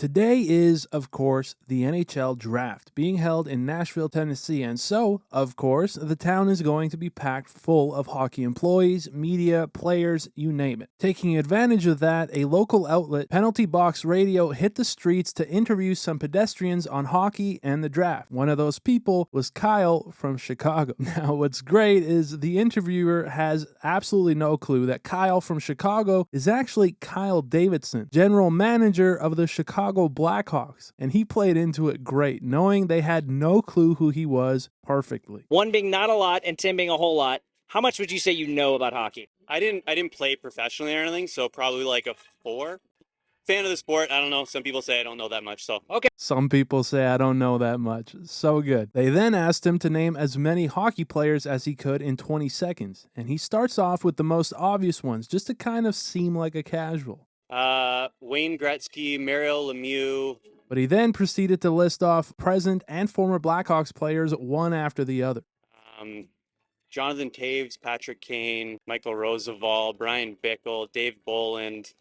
Today is, of course, the NHL Draft being held in Nashville, Tennessee, and so, of course, the town is going to be packed full of hockey employees, media, players, you name it. Taking advantage of that, a local outlet, Penalty Box Radio, hit the streets to interview some pedestrians on hockey and the draft. One of those people was Kyle from Chicago. Now, what's great is the interviewer has absolutely no clue that Kyle from Chicago is actually Kyle Davidson, general manager of the Chicago Blackhawks, and he played into it great, knowing they had no clue who he was perfectly. One being not a lot and 10 being a whole lot. How much would you say you know about hockey? I didn't play professionally or anything, so probably like a 4. Fan of the sport, I don't know. Some people say I don't know that much, so okay. Some people say I don't know that much. So good. They then asked him to name as many hockey players as he could in 20 seconds, and he starts off with the most obvious ones, just to kind of seem like a casual. Wayne Gretzky, Mario Lemieux. But he then proceeded to list off present and former Blackhawks players one after the other. Jonathan Toews, Patrick Kane, Michael Roosevelt, Brian Bickle, Dave Bolland,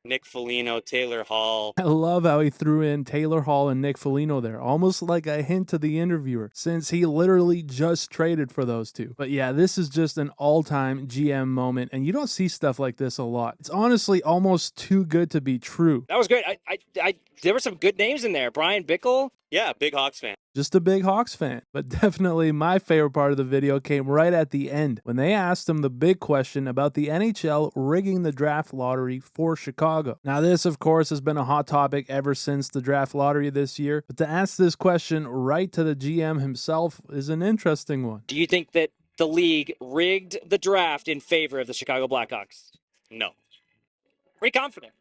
Nick Foligno, Taylor Hall. I love how he threw in Taylor Hall and Nick Foligno there, almost like a hint to the interviewer, since he literally just traded for those two. But yeah, this is just an all-time GM moment, and you don't see stuff like this a lot. It's honestly almost too good to be true. That was great. There were some good names in there. Brian Bickle. Yeah, big Hawks fan. Just a big Hawks fan. But definitely my favorite part of the video came right at the end, when they asked him the big question about the NHL rigging the draft lottery for Chicago. Now this, of course, has been a hot topic ever since the draft lottery this year, but to ask this question right to the GM himself is an interesting one. Do you think that the league rigged the draft in favor of the Chicago Blackhawks? No. Pretty confident.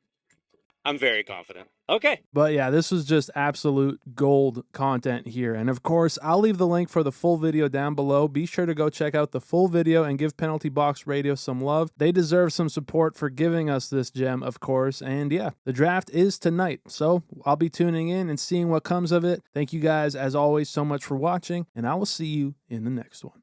I'm very confident. Okay. But yeah, this was just absolute gold content here. And of course, I'll leave the link for the full video down below. Be sure to go check out the full video and give Penalty Box Radio some love. They deserve some support for giving us this gem, of course. And yeah, the draft is tonight, so I'll be tuning in and seeing what comes of it. Thank you guys, as always, so much for watching, and I will see you in the next one.